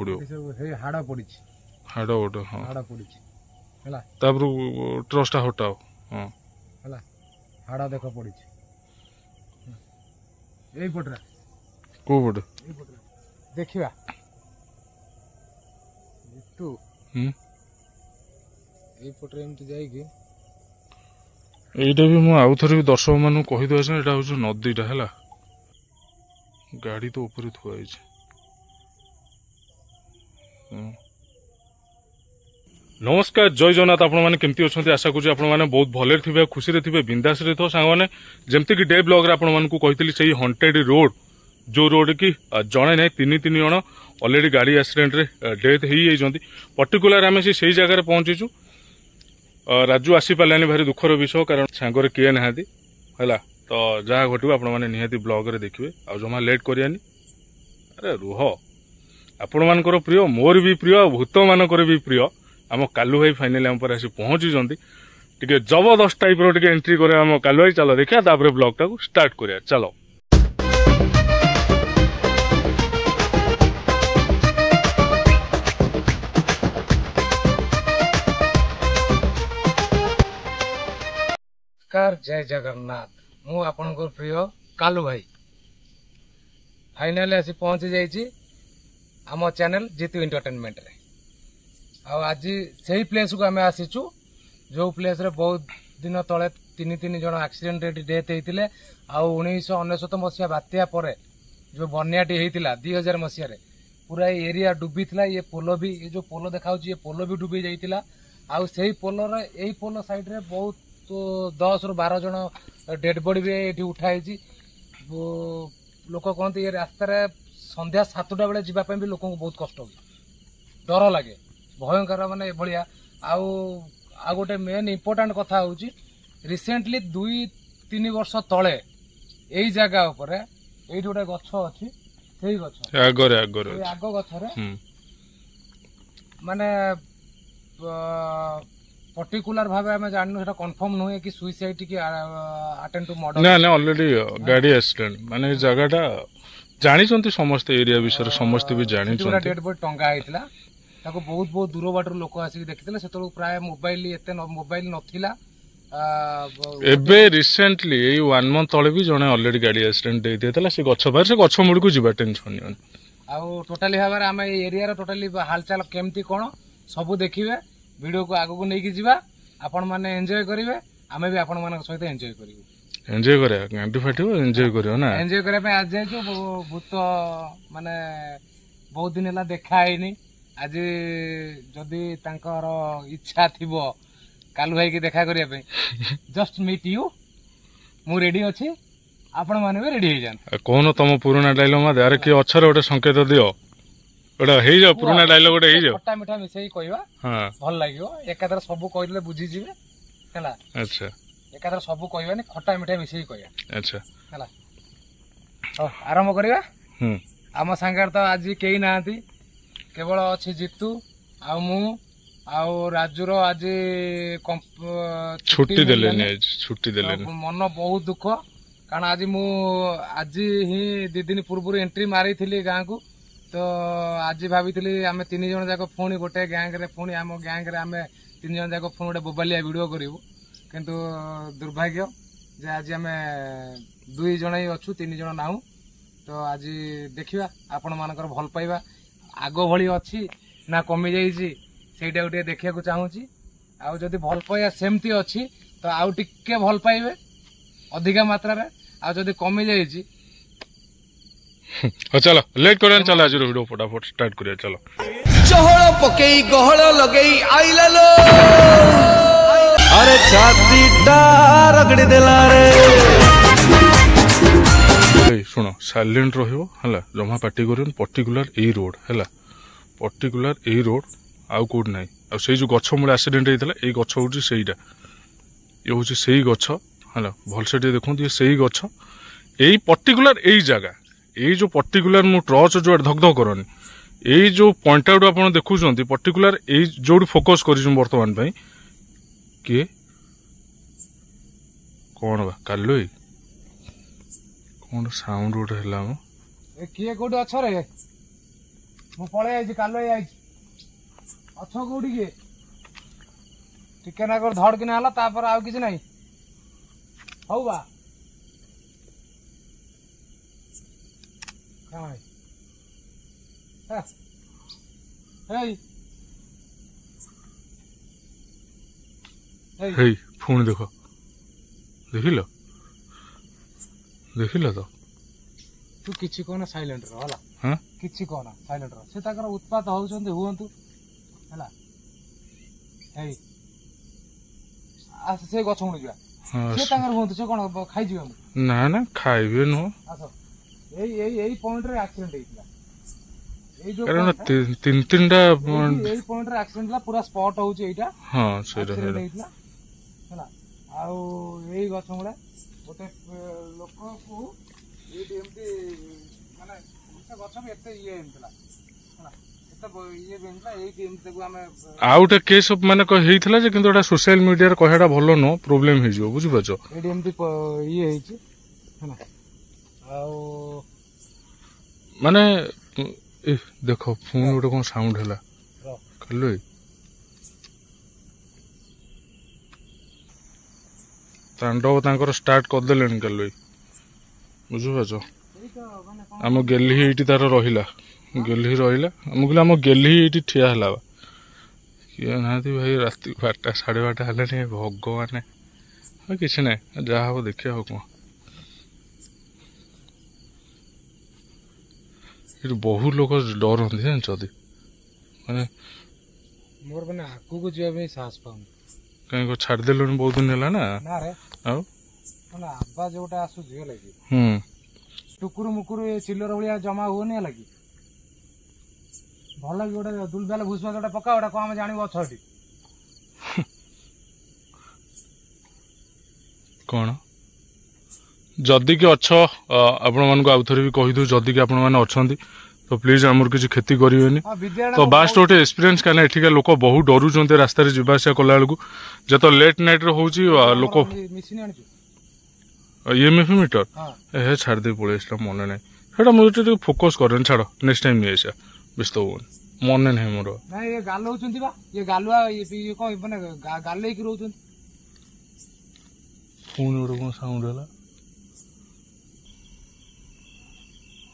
पड़ो हाड़ पड़ी हाड़ गोटे हाँ हाड़ पड़ी ट्रस्टा हटाओ हाँ हाड़ देख पड़ी यही पटरा को पटे देखा पटे एमती जाइए এইটা ବି ମୁଁ ଆଉ ଥରେ ବି ଦର୍ଶକ ମାନଙ୍କୁ କହିଦେବା ଯେ ଏଇଟା ହଉଛି ନଦୀଟା ହେଲା ଗାଡି ତ ଉପରେ ଥୁଆ ହେଇଛି नमस्कार जय जगन्नाथ आपण मैंने केमती अच्छा आशा करुँ आपण मैंने बहुत भले थे खुशी थे बिंदास थे सांग मैंने जमती कि डे ब्लॉग रे आपण मानकु कहितली सही हंटेड रोड जो रोड की जड़े ना तीन तीन जन ऑलरेडी गाड़ी एक्सीडेंट रे डेथ हो पर्टिकुलर आम से जगह पहुंचीचु राजू आसी पारानी भारी दुखर विषय कारण सांगरे किए ना है तो जहाँ घटू आपण मैंने निहाती ब्लॉग रे देखिए आ जमा लेट करियानी अरे रुह आपण मानकर प्रिय मोर भी प्रिय भूत मानकर भी प्रिय आम कालू भाई फाइनाली आम पर आसी पहुंची टे जबरदस्त टाइप रो टे एंट्री करे आम कालू भाई चलो देखिया तापर ब्लॉग टाको स्टार्ट करिया चलो जय जगन्नाथ मु आपन प्रिय कालू भाई फाइनाली आसी पहुंची जाइए आम चैनल जीतू एंटरटेनमेंट रे आज से प्लेस को आम आसीचु जो प्लेस रे बहुत दिन तले तीन तीन जन एक्सीडेंट डेथ होते 1999 मसीहा बात्या पर जो बन्याटी होता 2000 मसीह पूरा एरिया डूबी था ये पोल भी ये जो पोल देखा ये पोल भी डूबी जाता आई पोल यही पोल साइड रे बहुत 10 ରୁ 12 जन डेड बॉडी भी ये उठाई लोक कहते ये रास्तार संध्या 7टा बेले जावाई भी लोक बहुत कष्ट हुए डर लगे भयंकर माने भाया आउ गोटे मेन इम्पोर्टाट कथा हूँ रिसेंटली 2-3 वर्ष तले यही जगह उपरे ये गोटे गछ अच्छी से गछ आग गछरे माने पर्टिकुलर भाबे हमें जाननु सेटा कंफर्म नुहे कि सुइसाइड की अटेम्प्ट टू मर्डर ना ना ऑलरेडी गाड़ी एक्सीडेंट माने जगहटा जानी चंती समस्त एरिया विषय समस्त भी जानी चंती डेड बॉडी टंगा आइतला ताको बहुत बहुत दूर बाटर लोक आसी देखितले सेतो प्राय मोबाइल एते मोबाइल नथिला एबे रिसेंटली ए 1 मंथ तळे भी जने ऑलरेडी गाड़ी एक्सीडेंट दे देतला से गछ बाहर से गछ मुड़ को जिबा टेंशन नहीं आ टोटली भाबे हम एरिया रो टोटली हालचाल केमती कोन सब देखिबे वीडियो को आगो को लेकिन जीवा आपण माने एंजॉय करिवे आमे भी आपण मानक सहित एंजॉय करिवो एंजॉय करे गांडी फाटिबो एंजॉय करियो ना एंजॉय करे पे आज जाइछो भूत माने बहुत दिन हला देखा आइनी आज जदी तांकर इच्छा थिबो कालू भाई की देखा करिया पे जस्ट मीट यू मु रेडी अछि आपण माने भी रेडी हो जान कोन तम पुराना डायलॉग मा यार की अक्षर ओटे संकेत दियो ओटा हे जा पुराना डायलॉग ओटे हे जा खट्टा मिठा मिसई कहबा हां भल लागियो एकादर सब कहले बुझी जिवे हला अच्छा एकादर सब कहबानी खट्टा मिठा मिसई कहया अच्छा हला आरंभ करिवा आम संगार तो आज केही नांती केवल अच्छी जीतू आ मु आउ राजूर आज छुट्टी देलेनी आज छुट्टी देलेनी मन बहुत दुख कारण आज मु आज ही 2 दिन पूर्व एंट्री मारी थी गाँ को तो आज भाभी आम 3 जन जाक पुणी गोटे गैंग रे पुणी आम गैंग रे आम 3 जन जाक पुणी गोटे बोबालिया वीडियो करूँ किंतु दुर्भाग्य जे आज आम 2 जन ही अच्छु 3 जन नाहु तो आज देखिया आपण मानकर भल पाइबा आग भली अच्छी ना कमी जाइए ସେଇଟା गोटे देखा चाहूँगी आउ जदि भल पाइबा सेमती अच्छी तो आउ टिके भल पाइबे अधिका मात्रा रे आउ जदि कमी जाइए चलो लेट करन चलो आज वीडियो फटाफट स्टार्ट करिया चलो चहळ पकेई गहळ लगेई आइला लो अरे छाती टा रगड़ी देला रे सुनो साइलेंट रहियो हला जमा पार्टी करियन पर्टिकुलर ए रोड हला पर्टिकुलर ए रोड आउ कोड नाही आ सेई जो गछ मूले एक्सीडेंट हेतला ए गछ होची सेईटा ये होची सेई गछ हला भल से देखो ये सेई गछ एई पर्टिकुलर एई जगह एई जो पर्टिकुलर मु टॉर्च जो धकधक करनी एई जो पॉइंट आउट आपण देखुछंती पर्टिकुलर एई जोडी फोकस करिछु वर्तमान पई के कोन बा काल्लोई कोन साउंड उठ हला म ए किए कोड अछ रे ମୁଁ ପଳେଇ ଆଇଛି କାଲ ଆଇଛି ଅଛ କୋଉଠି କିଏ ଟିକେ ନାଗର ଧଡ କିନା ହେଲା ତାପରେ ଆଉ କିଛି ନାହିଁ ହଉ ବା ହେଇ ପୁଣି ଦେଖ ଦେଖିଲ ଦେଖିଲ ତ ତୁ କିଛି କହନା ସାଇଲେଣ୍ଟ ର ହେଲା ହଁ କିଛି କହନା ସାଇଲେଣ୍ଟ ର ସେ ତାଙ୍କର ଉତ୍ପାତ ହଉଛନ୍ତି ହୁଅନ୍ତୁ ହେଲା ହେଇ ଆସ ସେ ଗଛ ମୁଣି ଯିବା ସେ ତାଙ୍କର ହୁଅନ୍ତୁ ସେ କଣ ଖାଇଯିବେ ମୁଁ ନା ନା ଖାଇବେ ନୁହଁ ଆସ ଏଇ ପଏଣ୍ଟରେ ଆକ୍ସିଡେଣ୍ଟ ହେଇଥିଲା ଏଇ ଯୋଉ କାରଣ ତିନିଟା ଏଇ ପଏଣ୍ଟରେ ଆକ୍ସିଡେଣ୍ଟ ହେଲା ପୁରା ସ୍ପଟ ହଉଛି ଏଇଟା ହଁ ସେଇଟା ଆକ୍ସିଡେଣ୍ଟ ହେଇଥିଲା ହେଲା ଆଉ ଏଇ ଗଛ ମୂଳେ ଗୋଟେ ଲୋକକୁ ଏଇଠି ଏମିତି ମାନେ ସେ ଗଛ ବି ଏତେ ଇଏ ହେଇଥିଲା ହେଲା ଏତେ ଇଏ ବି ହେଇଥିଲା ଏଇଠି ଏମିତି ତାକୁ ଆମେ ଆଉ ଗୋଟେ କେସ୍ ମାନେ ହେଇଥିଲା ଯେ କିନ୍ତୁ ଏଟା ସୋସିଆଲ ମିଡିଆରେ କହିବାଟା ଭଲ ନୁହଁ ପ୍ରୋବ୍ଲେମ ହେଇଯିବ ବୁଝିପାରୁଛ ଏଇଠି ଏମିତି ଇଏ ହେଇଛି ହେଲା ଆଉ ମାନେ ଦେଖ ପୁଣି ଗୋଟେ କଣ ସାଉଣ୍ଡ ହେଲା କାଲୁ ତାଣ୍ଡବ ତାଙ୍କର ଷ୍ଟାର୍ଟ କରିଦେଲେଣି କାଲୁ ବୁଝିପାରୁଛ ଆମ ଗେଲି ଏଇଠି ତାର ରହିଲା ଗେଲି ରହିଲା ମୁଁ କହିଲି ଆମ ଗେଲି ଏଇଠି ଠିଆ ହେଲା ବା କିଏ ନାହାନ୍ତି ଭାଇ ରାତି 12ଟା 12:30 ହେଲାଣି ଭଗବାନ କିଛି ନାହିଁ ଯାହା ହବ ଦେଖିବା ଆଉ କଣ ଏଠି ବହୁତ ଲୋକ ଡରନ୍ତି ଜାଣିଛନ୍ତି ମାନେ ମୋର ମାନେ ଆଗକୁ ଯିବା ପାଇଁ ସାହସ ପାଉନି କାହିଁକି ଛାଡ଼ିଦେଲୁଣି ବହୁତ ଦିନ ହେଲା ନା ରେ ଆଉ ମାନେ ଆବାଜ ଗୋଟେ ଆସୁଛି ହେଲା କି ହୁଁ ଟୁକୁରୁ ମୁକୁରୁ ଚିଲର ଭଳିଆ ଜମା ହୁଅନି ହେଲା କି ଭଲ କି ଗୋଟେ ଦୁଲଦାଲ ଭୁଷୁଆ ଗୋଟେ ପକା ଗୋଟେ କଣ ଆମେ ଜାଣିବୁ ଅଛ ଏଠି କଣ ଯଦି କି ଅଛ ଆପଣମାନଙ୍କୁ ଆଉଥରେ ବି କହିଦଉ ଯଦି କି ଆପଣମାନେ ଅଛନ୍ତି ତ ପ୍ଲିଜ ଆମର କିଛି କ୍ଷତି କରିବେନି ତ ବାଷ୍ଟ ଗୋଟେ ଏକ୍ସପିରିଏନ୍ସ କାହିଁକି ଏଠିକା ଲୋକ ବହୁତ ଡରୁଛନ୍ତି ରାସ୍ତାରେ ଯିବା ଆସିବା କଲା ବେଳକୁ ଯେତେବେଳେ ଲେଟ୍ ନାଇଟ୍ରେ ହଉଛି ଲୋକ ଇଏମଏଫ୍ ମିଟର ଛାଡ଼ିଦେଇ ପଳେଇ ଆସିଲା ମନେ ନାହିଁ ସେଇଟା ମୁଁ ଟିକେ ଫୋକସ୍ କରେନି ଛାଡ଼ ନେକ୍ସଟ ଟାଇମ୍ ନେଇ ଆସିବା ବ୍ୟସ୍ତ ହୁଅନି ମନେ ନାହିଁ ମୋର ନାଇଁ ଇଏ ଗାଲଉଛନ୍ତି ବା ଇଏ ଗାଲୁଆ ଇଏ କଣ ମାନେ ଗାଲେଇକି ରହୁଛନ୍ତି ପୁଣି ଗୋଟେ କଣ ସାଉଣ୍ଡ ହେଲା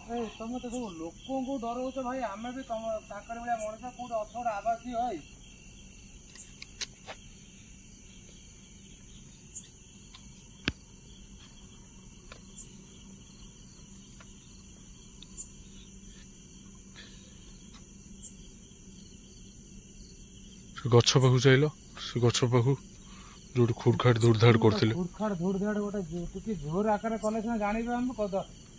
ତମେ ତ ସବୁ ଲୋକଙ୍କୁ ଡରଉଛ ଭାଇ ଆମେ ବି ତମ ତାଙ୍କର ଭଳିଆ ମଣିଷ କୋଉଠି ଅଛ ଗୋଟେ ଆବାଜ ଦିଅ ଭାଇ ସେ ଗଛ ପାଖକୁ ଚାଇଲ ସେ ଗଛ ପାଖକୁ ଯୋଉଠି ଖୁଡଖାଡ ଧୁଡଧାଡ କରୁଥିଲେ ଖୁଡଖାଡ ଧୁଡଧାଡ ଗୋଟେ ଟିକେ ଜୋର ଆକାରରେ କଲେ ସିନା ଜାଣିବେ ଆମେ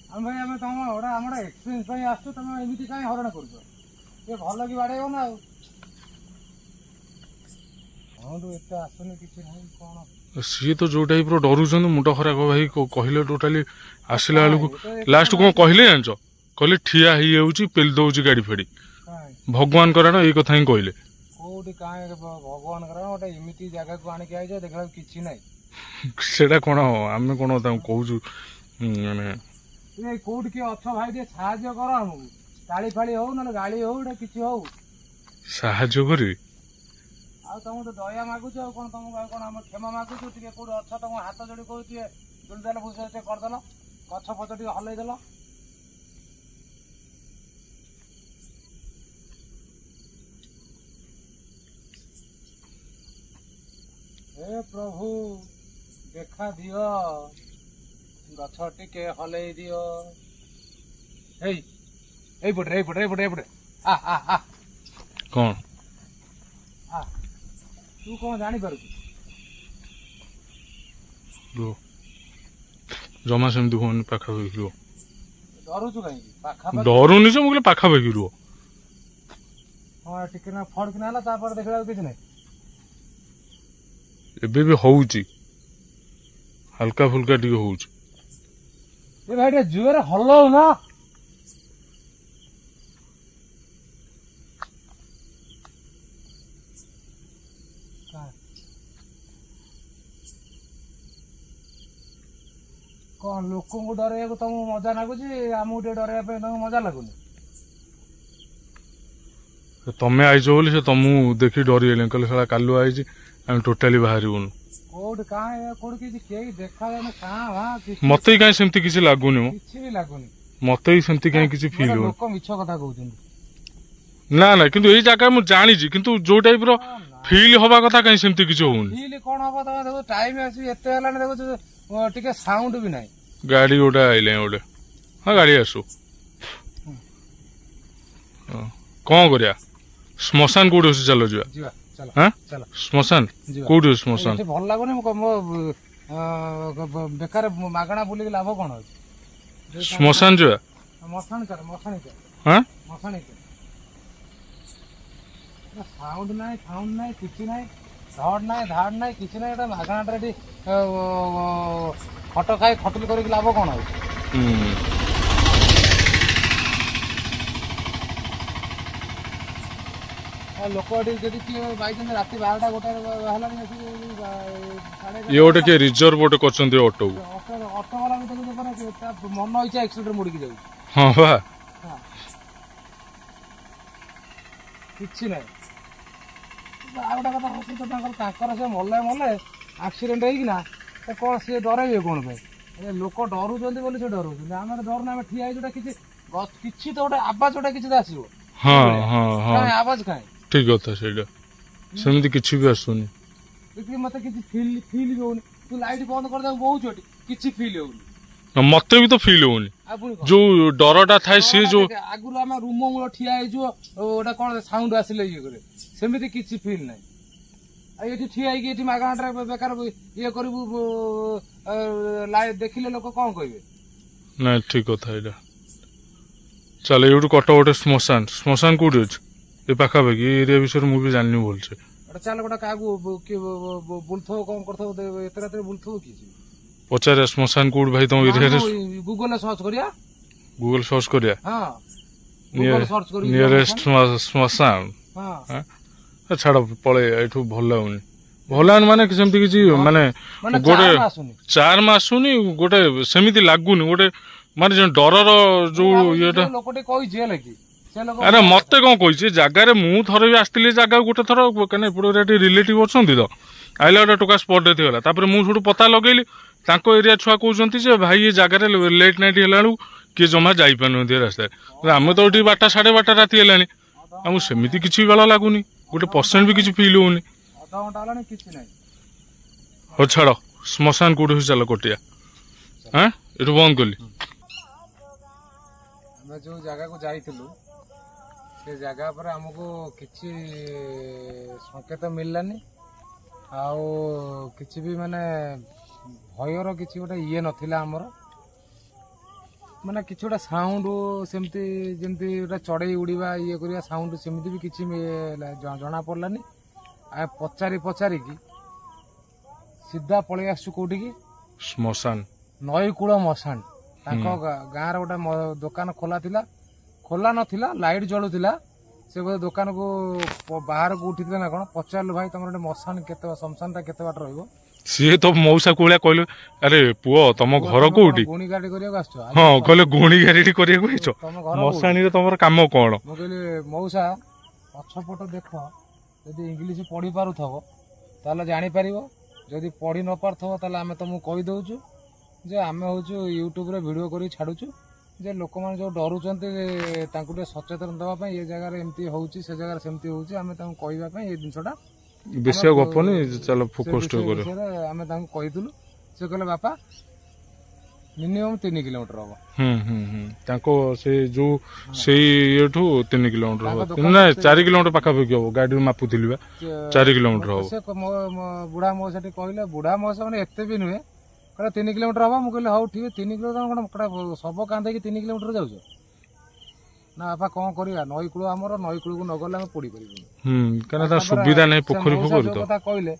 ଆମେ ଭାଇ ଆମେ ତମ ଗୋଟେ ଆମର ଏକ୍ସପିରିଏନ୍ସ ପାଇଁ ଆସୁଛୁ ତମେ ଏମିତି କାହିଁ ହଇରାଣ କରୁଛ ଟିକେ ଭଲ କି ବାଡେଇବ ନା ଆଉ ଏତେ ଆସୁନି କିଛି ନାହିଁ କଣ ସିଏ ତ ଯୋଉ ଟାଇପ ର ଡରୁଛନ୍ତି ମୁଣ୍ଡ ଖରାପ ଭାଇ କହିଲେ ଟୋଟାଲି ଆସିଲା ବେଳକୁ ଲାଷ୍ଟ କଣ କହିଲେ ଜାଣିଛ କହିଲେ ଠିଆ ହେଇଯାଉଛି ପେଲି ଦଉଛି ଗାଡି ଫାଡି ଭଗବାନ କରାଣ ଏଇ କଥା ହିଁ କହିଲେ କୋଉଠି କାହିଁ ଭଗବାନ କରାଣ ଗୋଟେ ଏମିତି ଜାଗାକୁ ଆଣିକି ଆଇଛ ଦେଖିଲା କିଛି ନାହିଁ ସେଟା କଣ ଆମେ କଣ ତାଙ୍କୁ କହୁଛୁ ମାନେ କୋଉଠି କିଏ ଅଛ ଭାଇ ଟିକେ ସାହାଯ୍ୟ କର ଆମକୁ ଗାଳି ଫାଳି ହଉ ନହେଲେ ଗାଳି ହଉ ଗୋଟେ କିଛି ହଉ ସାହାଯ୍ୟ କରିବି ଆଉ ତମକୁ ତ ଦୟା ମାଗୁଛୁ ଆଉ କଣ ତମକୁ ଆଉ କଣ ଆମର କ୍ଷମା ମାଗୁଛୁ ଟିକେ କୋଉଠି ଅଛ ତମ ହାତ ଯୋଡି କହୁଛି ଦୁଲଦାଲ ଭୁଷ ଟିକେ କରିଦେଲ ଗଛ ଫଛ ଟିକେ ହଲେଇଦେଲ हे प्रभु देखा दियो गछ टिके हलई दियो एई पटे आ आ आ कौन आ तू कौन जानी पारु रो जमा सेमती होनी पाखापाखि रो डरुछु कहीं डरुनी जे मुगले पाखापाखि रो हां टिके ना फड़ किना हला तापर देखला किछ नै एबे भी होउची हल्का फुल्का टिके होउची ए भाई रे जोर हल्लो ना कौन लोक डर तुमको मजा लगुच आमको डर मजा लगुनि ତମେ ଆଇଛ ବୋଲି ସେ ତମକୁ ଦେଖି ଡରିଗଲେ କହିଲେ ଶଳା କାଲୁ ଆଇଛି ଆମେ ଟୋଟାଲି ବାହାରିବୁନୁ। କୋଉଠି କାଁ କୋଉଠି କିଛି କେହି ଦେଖାଯାଉନି କାଁ ଭାଁ ମତେ ବି କାହିଁ ସେମିତି କିଛି ଲାଗୁନି ମ, କିଛି ବି ଲାଗୁନି। ମତେ ବି ସେମିତି କାହିଁ କିଛି ଫିଲ୍ ହଉନି। ଲୋକ ମିଛ କଥା କହୁଛନ୍ତି। ନା ନା କିନ୍ତୁ ଏଇ ଜାଗା ମୁଁ ଜାଣିଛି କିନ୍ତୁ ଯୋଉ ଟାଇପ ର ଫିଲ୍ ହବା କଥା କାହିଁ ସେମିତି କିଛି ହଉନି। ଫିଲ୍ କଣ ହବ ତମେ ଦେଖୁ ଟାଇମ ଆସି ଏତେ ହେଲାଣି ଦେଖୁଛୁ ଟିକେ ସାଉଣ୍ଡ ବି ନାହିଁ। ଗାଡି ଗୋଟେ ଆଇଲେ ଗୋଟେ, ହଁ ଗାଡି ଆସୁ। କଣ କରିବା ଶ୍ମଶାନ କୋଉଠି ଅଛି ଚାଲ ଯିବା। ଯିବା ଚାଲ ହଁ ଚାଲ ଶ୍ମଶାନ ଯିବା। କୋଉଠି ଅଛି ଶ୍ମଶାନ? ଏଠି ଭଲ ଲାଗୁନି ମୋ ବେକାର ମାଗଣା ବୁଲିକି ଲାଭ କଣ ଅଛି? ଶ୍ମଶାନ ଯିବା। ମଶାଣି ଚାଲ ମଶାଣି ଚାଲ ହଁ ମଶାଣି ଚାଲ। ସାଉଣ୍ଡ ନାହିଁ ସାଉଣ୍ଡ ନାହିଁ କିଛି ନାହିଁ, ଧଡ଼ ନାହିଁ ଧାଡ଼ ନାହିଁ କିଛି ନାହିଁ। ଏଟା ମାଗଣାଟାରେ ଏଠି ଖଟ ଖାଇ ଖଟିଲି କରିକି ଲାଭ କଣ ହଉଛି? ଲୋକ ଏଠି ଯଦି କିଏ ବାଇଛନ୍ତି ରାତି 12ଟା 1ଟାରେ ହେଲାଣି ଇଏ ଗୋଟେ କିଏ ରିଜର୍ଭ ଗୋଟେ କରିଛନ୍ତି ଅଟୋ। ଅଟୋ ବାଲା ବି ଦେଖୁଛ ତା ମନ ଇଚ୍ଛା ଏକ୍ସିଡେଣ୍ଟ ମୋଡ଼ିକି ଯାଉଛି। ହଁ ବା କିଛି ନାହିଁ। ଆଉ ଗୋଟେ କଥା ହସୁଛ ତାଙ୍କର ସେ ମଲେ ଆକ୍ସିଡେଣ୍ଟ ହେଇକିନା କଣ ସିଏ ଡରେଇବେ କଣ ପାଇଁ? ଲୋକ ଡରୁଛନ୍ତି ବୋଲି ସେ ଡରୁଛନ୍ତି। ଆମେ ଡରୁନା, ଆମେ ଠିଆ ହେଇଛୁ କିଛି କିଛି ତ ଗୋଟେ ଆବାଜ ଗୋଟେ କିଛି ତ ଆସିବ। ହଁ ହଁ ହଁ ଆବାଜ କାହିଁ? ଠିକ କଥା ସେଇଟା, ସେମିତି କିଛି ବି ଆସୁନି। ଦେଖିଲି ମତେ କିଛି ଫିଲ୍ ବି ହଉନି। ତୁ ଲାଇଟ୍ ବନ୍ଦ କରିଦେବୁ ବହୁଛୁ ଏଠି କିଛି ଫିଲ୍ ହଉନି। ମତେ ବି ତ ଫିଲ୍ ହଉନି। ଯୋଉ ଡରଟା ଥାଏ ସିଏ ଯୋଉ ଆଗରୁ ଆମେ ରୁମ ମୂଳ ଠିଆ ହେଇଛୁ ଗୋଟେ କଣ ସାଉଣ୍ଡ ଆସିଲେ ଇଏ କରେ, ସେମିତି କିଛି ଫିଲ୍ ନାହିଁ। ଆଉ ଏଠି ଠିଆ ହେଇକି ଏଠି ମାଗଣାଟାରେ ବେକାର ଇଏ କରିବୁ ଦେଖିଲେ ଲୋକ କଣ କହିବେ? ନାଇଁ ଠିକ କଥା ଏଇଟା। ଚାଲ ଏଇଠୁ କଟ ଗୋଟେ ଶ୍ମଶାନ କୋଉଠି ଅଛି ଏ ପାଖାପାଖି ଏରିଆ ବିଷୟରେ ମୁଁ ବି ଜାଣିନି ଭଲସେ। ଚାଲ ଗୋଟେ କାହାକୁ ବୁଲୁଥିବ କଣ କରୁଥିବ ଏତେ ରାତିରେ ବୁଲୁଥିବ କି? ପଚାରେ ଶ୍ମଶାନ କୋଉଠି ଭାଇ ତମ ଏରିଆରେ? ଗୁଗଲରେ ସର୍ଚ୍ଚ କରିବା। ଗୁଗଲ ସର୍ଚ୍ଚ କରିବା। ହଁ ଗୁଗଲ ସର୍ଚ୍ଚ କରି ନିୟରେଷ୍ଟ ଶ୍ମଶାନ। ଛାଡ ପଳେଇ ଏଠୁ ଭଲ ଲାଗୁନି। ଭଲ ଲାଗୁନି ମାନେ ସେମିତି କିଛି ମାନେ ଗୋଟେ ଚାର୍ମ ଆସୁନି, ଗୋଟେ ସେମିତି ଲାଗୁନି ଗୋଟେ ମାନେ ଡରର ଯୋଉ ଇଏଟା। ଲୋକଟେ କହିଛି ହେଲା କି ଆରେ ମତେ କଣ କହିଛି ଜାଗାରେ ମୁଁ ଥରେ ବି ଆସିଥିଲି ଜାଗାକୁ ଗୋଟେ ଥର, କାହିଁକି ଏପଟେ ରିଲେଟିଭ ଅଛନ୍ତି ତ, ଆଇଲା ଗୋଟେ ଟୋକା ସ୍ପଟ ଡେଥ୍ ହେଇଗଲା। ତାପରେ ମୁଁ ସେଠୁ ପତା ଲଗେଇଲି, ତାଙ୍କ ଏରିଆ ଛୁଆ କହୁଛନ୍ତି ଯେ ଭାଇ ଏ ଜାଗାରେ ଲେଟ୍ ନାଇଟ୍ ହେଲା ବେଳକୁ କିଏ ଜମା ଯାଇପାରୁନାହାନ୍ତି ରାସ୍ତାରେ। ଆମେ ତ ଏଠି 12ଟା 12:30 ରାତି ହେଲାଣି, ଆମକୁ ସେମିତି କିଛି ବେଳ ଲାଗୁନି, ଗୋଟେ ପରସେଣ୍ଟ ବି କିଛି ଫିଲ୍ ହଉନି। ହଉ ଛାଡ, ଶ୍ମଶାନ କୋଉଠି ହଉଛି ଚାଲ କଟିଆ। ଏଠୁ ବନ୍ଦ କଲି। ଆମେ ଯୋଉ ଜାଗାକୁ ଯାଇଥିଲୁ ସେ ଜାଗା ଉପରେ ଆମକୁ କିଛି ସଂକେତ ମିଳିଲାନି, ଆଉ କିଛି ବି ମାନେ ଭୟର କିଛି ଗୋଟେ ଇଏ ନଥିଲା ଆମର। ମାନେ କିଛି ଗୋଟେ ସାଉଣ୍ଡ ସେମିତି ଯେମିତି ଗୋଟେ ଚଢେଇ ଉଡିବା ଇଏ କରିବା ସାଉଣ୍ଡ ସେମିତି ବି କିଛି ଜଣା ପଡିଲାନି। ଆମେ ପଚାରିକି ସିଧା ପଳେଇ ଆସିଛୁ କୋଉଠିକି? ଶ୍ମଶାନ, ନଈକୂଳ ମଶାଣ। ତାଙ୍କ ଗାଁରେ ଗୋଟେ ଦୋକାନ ଖୋଲା ନଥିଲା, ଲାଇଟ୍ ଜଳୁଥିଲା। ସେ ବୋଧେ ଦୋକାନକୁ ବାହାରକୁ ଉଠିଥିଲେ ନା କଣ। ପଚାରିଲୁ ଭାଇ ତମର ଗୋଟେ ଶ୍ମଶାନଟା କେତେ ବାଟ ରହିବ? ସିଏ ତ ମଉସା କୋଳିଆ କହିଲେ, ଆରେ ପୁଅ ତମ ଘର କୋଉଠି? ଗୁଣି ଗାଡି କରିବାକୁ ଆସିଛ? ହଁ କହିଲେ ଗୁଣି ଗାଡି କରିବାକୁ ହେଇଛ, ମଶାଣିରେ ତମର କାମ କଣ? ମୁଁ କହିଲି ମଉସା ପଛପଟ ଦେଖ, ଯଦି ଇଂଲିଶ ପଢି ପାରୁଥିବ ତାହେଲେ ଜାଣିପାରିବ, ଯଦି ପଢି ନ ପାରୁଥିବ ତାହେଲେ ଆମେ ତମକୁ କହିଦଉଛୁ ଯେ ଆମେ ହଉଛୁ ୟୁଟ୍ୟୁବରେ ଭିଡିଓ କରି ଛାଡୁଛୁ, ଯେ ଲୋକମାନେ ଯୋଉ ଡରୁଛନ୍ତି ତାଙ୍କୁ ଟିକେ ସଚେତନ ଦେବା ପାଇଁ, ଏ ଜାଗାରେ ଏମିତି ହଉଛି ସେ ଜାଗାରେ ସେମିତି ହଉଛି, ଆମେ ତାଙ୍କୁ କହିବା ପାଇଁ ଏଇ ଜିନିଷଟା ବେଶୀ ଗପନି, ଚାଲ ଫୋକସ କର। ଆମେ ତାଙ୍କୁ କହିଥିଲୁ। ସେ କହିଲେ ବାପା ମିନିମମ୍ 3 କିଲୋମିଟର ହବ। ତାଙ୍କ ସେ ଯୋଉ ସେଇ ଇଏଠୁ 3 କିଲୋମିଟର ହବ, ନା 4 କିଲୋମିଟର ପାଖାପାଖି ହବ, ଗାଡିରୁ ମାପୁଥିଲି ବା 4 କିଲୋମିଟର ହବ। ସେ ବୁଢା ମଉସା ସେଠି କହିଲେ, ବୁଢା ମଉସା ମାନେ ଏତେ ବି ନୁହେଁ, କହିଲେ 3 କିଲୋମିଟର ହବ। ମୁଁ କହିଲି ହଉ ଠିକ 3 କିଲୋମିଟର କଣ ଶବ କାନ୍ଧେଇକି 3 କିଲୋମିଟର ଯାଉଛ? ନା ବାପା କଣ କରିବା, ନଈକୂଳ ଆମର, ନଈକୂଳକୁ ନ ଗଲେ ଆମେ ପଡି ପାରିବୁନି। କାରଣ ତା ସୁବିଧା ନାହିଁ ପୋଖରୀ ଫୋଖରୀ ତ। କଥା କହିଲେ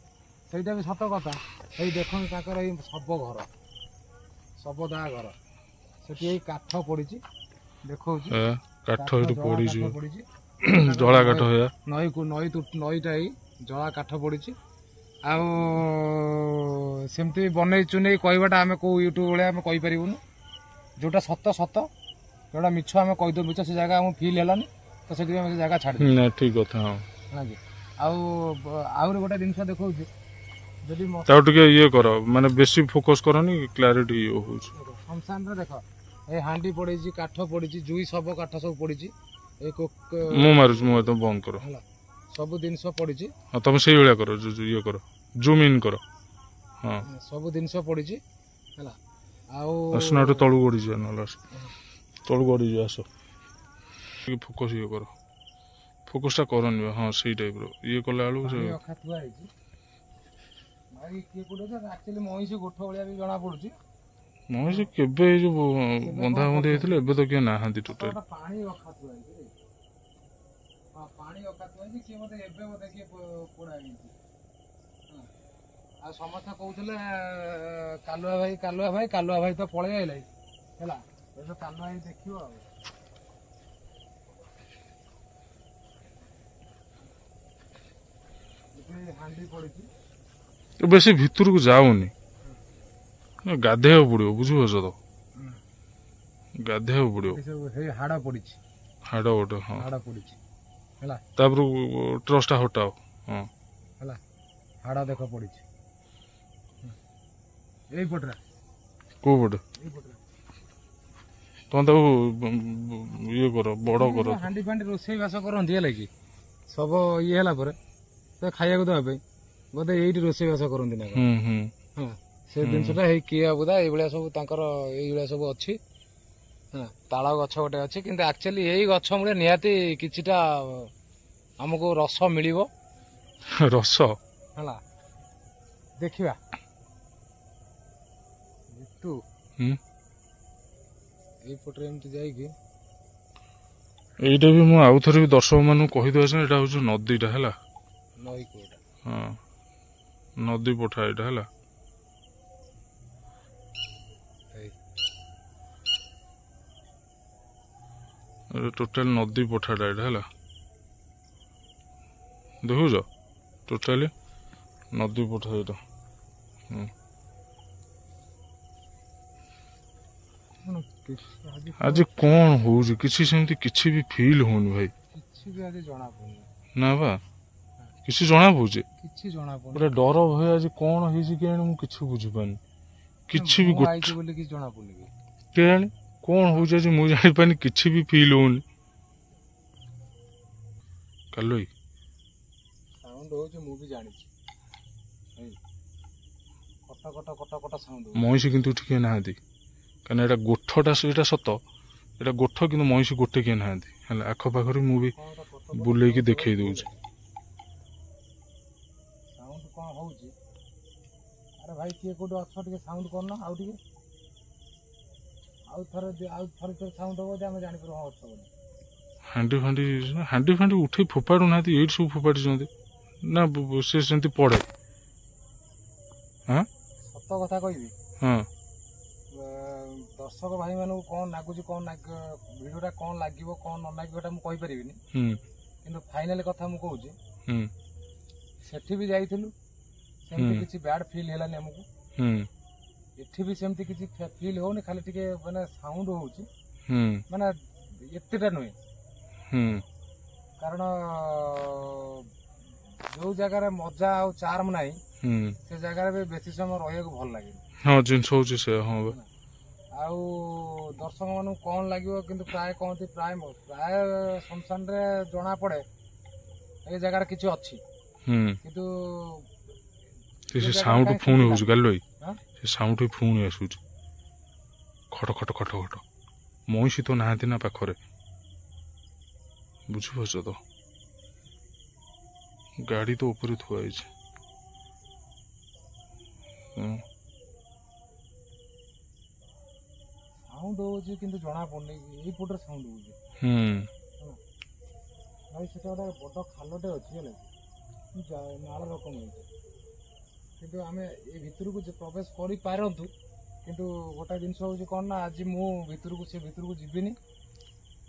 ସେଇଟା ବି ସତ କଥା। ଏଇ ଦେଖନ୍ତୁ ତାଙ୍କର ଏଇ ଶବ ଦାହ ଘର, ସେଠି ଏଇ କାଠ ପଡିଛି ଦେଖଉଛି, କାଠ ଏଠି ପଡିଛି, ଜଳା କାଠ। ନଈଟା ଏଇ ଜଳା କାଠ ପଡିଛି। ଆଉ ସେମିତି ବନେଇ ଚୁନେଇ କହିବାଟା ଆମେ କୋଉ ୟୁଟ୍ୟୁବ ଭଳିଆ ଆମେ କହିପାରିବୁନି। ଯୋଉଟା ସତ, ଯୋଉଟା ମିଛ ଆମେ କହିଦେବୁ ମିଛ। ସେ ଜାଗା ଆମକୁ ଫିଲ୍ ହେଲାନି, ତ ସେଥିପାଇଁ ଆମେ ସେ ଜାଗା ଛାଡ଼ି ନା ଠିକ କଥା ହଁ ହେଲା କି ଆଉ ଆହୁରି ଗୋଟେ ଜିନିଷ ଦେଖଉଛି ଯଦି ତାକୁ ଟିକେ ଇଏ କର ମାନେ ବେଶୀ ଫୋକସ କରନି କ୍ଲାରିଟି ଇଏ ହଉଛି ଶ୍ମଶାନରେ ଦେଖ ଏ ହାଣ୍ଡି ପଡ଼ିଛି କାଠ ପଡ଼ିଛି ଜୁଇ ଶବ କାଠ ସବୁ ପଡ଼ିଛି ଏ ମୁଁ ମାରୁଛି ମୁଁ ତମେ ବନ୍ଦ କର ହେଲା ସବୁ ଜିନିଷ ପଡ଼ିଛି ହଁ ତମେ ସେଇଭଳିଆ କର ଇଏ କର ଜୁମ୍ ଇନ୍ କର ହଁ ସବୁ ଜିନିଷ ପଡ଼ିଛି ହେଲା ଆଉ ଆସ ନା ଗୋଟେ ତଳକୁ ଗଡ଼ିଯିବା ନହେଲେ ଆସ ତଳକୁ ଗଡ଼ିଯିବା ଆସ ଟିକେ ଫୋକସ ଇଏ କର ଫୋକସଟା କରନି ହଁ ସେଇ ଟାଇପ୍ର ଇଏ କଲା ବେଳକୁ ସେ ଅଖା ଥୁଆ ହେଇଛି ଭାଇ କିଏ କୋଉଠି ଆକ୍ଚୁଆଲି ମଇଁଷି ଗୋଠ ଭଳିଆ ବି ଜଣା ପଡୁଛି ମଣିଷ କେବେ ଏଇ ଯୋଉ ବନ୍ଧା ବନ୍ଧି ହେଇଥିଲେ ଏବେ ତ କିଏ ନାହାନ୍ତି ଟୋଟାଲ ପାଣି ଅଖା ଥୁଆ ହେଇଛି ହଁ ପାଣି ଅଖା ଥୁଆ ହେଇଛି କିଏ ମତେ ଏବେ ମତେ କିଏ ପୋଡ଼ା ହେଇଛି ଆଉ ସମସ୍ତେ କହୁଥିଲେ କାଲୁଆ ଭାଇ ତ ପଳେଇ ଆଇଲା ହେଲା ଏବେ କାଲୁଆ ଭାଇ ଦେଖିବ ଆଉ ହାଣ୍ଡି ପଡିଛି ବେଶୀ ଭିତରକୁ ଯାଉନି ଗାଧେଇବାକୁ ପଡିବ ବୁଝିପାରୁଛ ତ ଗାଧେଇବାକୁ ପଡିବ ହାଡ଼ ପଡିଛି ହାଡ଼ ଗୋଟେ ହଁ ହାଡ଼ ପଡିଛି ହେଲା ତାପରେ ଟ୍ରସଟା ହଟାଅ ହଁ ହେଲା ହାଡ଼ ଦେଖ ପଡିଛି ଏଇପଟରେ କୋଉ ପଟେ ଏଇପଟରେ ତମେ ତାକୁ ଇଏ କର ବଡ କର ହାଣ୍ଡି ଫାଣ୍ଡି ରୋଷେଇ ବାସ କରନ୍ତି ହେଲା କି ସବୁ ଇଏ ହେଲା ପରେ ତ ଖାଇବାକୁ ଦେବା ପାଇଁ ବୋଧେ ଏଇଠି ରୋଷେଇ ବାସ କରନ୍ତି ନା ହୁଁ ହୁଁ ହଁ ସେ ଜିନିଷଟା ହେଇ କିଏ ବୋଧେ ଏଇଭଳିଆ ସବୁ ତାଙ୍କର ଏଇଭଳିଆ ସବୁ ଅଛି ହେଲା ତାଳ ଗଛ ଗୋଟେ ଅଛି କିନ୍ତୁ ଆକ୍ଚୁଆଲି ଏଇ ଗଛ ମୂଳେ ନିହାତି କିଛିଟା ଆମକୁ ରସ ମିଳିବ ରସ ହେଲା ଦେଖିବା ଏଇପଟରେ ଏମିତି ଯାଇକି ଏଇଟା ବି ମୁଁ ଆଉ ଥରେ ବି ଦର୍ଶକ ମାନଙ୍କୁ କହିଦେଉଛି ଏଇଟା ହଉଛି ନଦୀଟା ହେଲା ନଈ କୋଉଟା ହଁ ନଦୀ ପଠା ଏଇଟା ହେଲା ଟୋଟାଲ ନଦୀ ପଠାଟା ଏଇଟା ହେଲା ଦେଖୁଛ ଟୋଟାଲି ନଦୀ ପଠା ଏଇଟା ଆଜି କଣ ହଉଛି କିଛି ସେମିତି କିଛି ବି ଫିଲ୍ ହଉନି ଭାଇ କିଛି ବି ଆଜି ଜଣା ପଡୁନି ନା ବା କିଛି ଜଣା ପଡୁଛି କିଛି ଜଣା ପଡୁନି ପୁରା ଡର ଭୟ ଆଜି କଣ ହେଇଛି କେଜାଣି ମୁଁ କିଛି ବୁଝିପାରୁନି କିଛି ବି ଆଇଛି ବୋଲି କିଛି ଜଣା ପଡୁନି କେଜାଣି କଣ ହଉଛି ଆଜି ମୁଁ ଜାଣିପାରୁନି କିଛି ବି ଫିଲ୍ ହଉନି କାଲୁଇ ସାଉଣ୍ଡ ହଉଛି ମୁଁ ବି ଜାଣିଛି କଟ କଟ କଟ କଟ ସାଉଣ୍ଡ ମଇଁଷି କିନ୍ତୁ ଟିକେ ନାହାନ୍ତି କାହିଁକିନା ଏଇଟା ଗୋଠଟା ସେଇଟା ସତ ଏଇଟା ଗୋଠ କିନ୍ତୁ ମଇଁଷି ଗୋଟେ କିଏ ନାହାନ୍ତି ହେଲା ଆଖପାଖରେ ମୁଁ ବି ବୁଲେଇକି ଦେଖେଇ ଦଉଛି ସାଉଣ୍ଡ କଣ ହଉଛି ଆରେ ଭାଇ କିଏ କୋଉଠି ଅଛ ଟିକେ ସାଉଣ୍ଡ କରୁନ ଆଉ ଟିକେ ଆଉ ଥରେ ସାଉଣ୍ଡ ହବ ଆମେ ଜାଣିପାରୁ ହଁ ଅଛ ବୋଲି ହାଣ୍ଡି ଫାଣ୍ଡି ଉଠେଇ ଫୋପାଡୁ ନାହାନ୍ତି ଏଇଠି ସବୁ ଫୋପାଡ଼ିଛନ୍ତି ନା ସେ ସେମିତି ପଡେ ହଁ ସତ କଥା କହିବି ହଁ ଦର୍ଶକ ଭାଇ ମାନଙ୍କୁ କଣ ଲାଗୁଛି ଭିଡିଓଟା କଣ ଲାଗିବ କଣ ନ ଲାଗିବ ମୁଁ କହିପାରିବିନି କିନ୍ତୁ ଫାଇନାଲ କଥା ମୁଁ କହୁଛି ସେଠି ବି ଯାଇଥିଲୁ ସେମିତି କିଛି ବ୍ୟାଡ ଫିଲ୍ ହେଲାନି ଆମକୁ ଏଠି ବି ସେମିତି କିଛି ଫିଲ୍ ହଉନି ଖାଲି ଟିକେ ମାନେ ସାଉଣ୍ଡ ହଉଛି ମାନେ ଏତେଟା ନୁହେଁ କାରଣ ଯୋଉ ଜାଗାରେ ମଜା ଆଉ ଚାର୍ମ ନାହିଁ ସେ ଜାଗାରେ ବି ବେଶୀ ସମୟ ରହିବାକୁ ଭଲ ଲାଗେନି ହଁ ଜିନିଷ ହଉଛି ସେ ହଁ ଆଉ ଦର୍ଶକ ମାନଙ୍କୁ କଣ ଲାଗିବ କିନ୍ତୁ ପ୍ରାୟ କହନ୍ତି ପ୍ରାୟ ଶ୍ମଶାନରେ ଜଣା ପଡେ ଏ ଜାଗାରେ କିଛି ଅଛି କିନ୍ତୁ ସେ ସାଉଣ୍ଡ ପୁଣି ହଉଛି ଗାଲୁ ସେ ସାଉଣ୍ଡ ପୁଣି ଆସୁଛି ଖଟ ଖଟ ଖଟ ଖଟ ମଇଁଷି ତ ନାହାନ୍ତି ନା ପାଖରେ ବୁଝିପାରୁଛ ତ ଗାଡି ତ ଉପରେ ଥୁଆ ହେଇଛି ସାଉଣ୍ଡ ହଉଛି କିନ୍ତୁ ଜଣା ପଡୁନି ଏଇପଟରେ ସାଉଣ୍ଡ ହଉଛି ଭାଇ ସେଟା ଗୋଟେ ବଡ ଖାଲଟେ ଅଛି ହେଲା ନାଳ ରକମ ହେଇଛି କିନ୍ତୁ ଆମେ ଏ ଭିତରକୁ ପ୍ରବେଶ କରିପାରନ୍ତୁ କିନ୍ତୁ ଗୋଟେ ଜିନିଷ ହଉଛି କଣ ନା ଆଜି ମୁଁ ସେ ଭିତରକୁ ଯିବିନି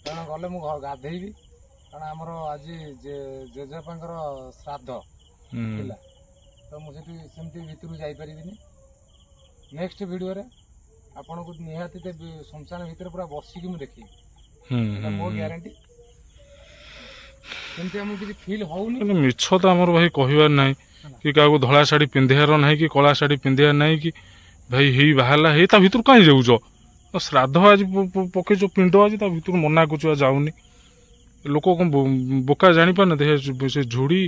କାରଣ ଗଲେ ମୁଁ ଗାଧେଇବି କାରଣ ଆମର ଆଜି ଜେଜେବାପାଙ୍କର ଶ୍ରାଦ୍ଧ ଥିଲା ତ ମୁଁ ସେମିତି ଭିତରକୁ ଯାଇପାରିବିନି ନେକ୍ସଟ ଭିଡିଓରେ ଆପଣଙ୍କୁ ନିହାତି ଶ୍ମଶାନ ଭିତରେ ପୁରା ବସିକି ମୁଁ ଦେଖିବି ମୋ ଗ୍ୟାରେଣ୍ଟି ସେମିତି ଆମକୁ କିଛି ଫିଲ୍ ହଉନି। କିନ୍ତୁ ମିଛ ତ ଆମର ଭାଇ କହିବାର ନାହିଁ କି କାହାକୁ ଧଳା ଶାଢ଼ୀ ପିନ୍ଧିବାର ନାହିଁ କି କଳା ଶାଢ଼ୀ ପିନ୍ଧିବାର ନାହିଁ କି ଭାଇ ହେଇ ବାହାରିଲା ହେଇ ତା ଭିତରୁ କାହିଁ ଯାଉଛ ଶ୍ରାଦ୍ଧ ଆଜି ପକେଇଛ ପିଣ୍ଡ ଆଜି ତା ଭିତରୁ ମନା କରୁଛୁ ଯାଉନି ଲୋକ କଣ ବୋକା ଜାଣିପାରୁନାହାନ୍ତି ସେ ଝୁଡ଼ି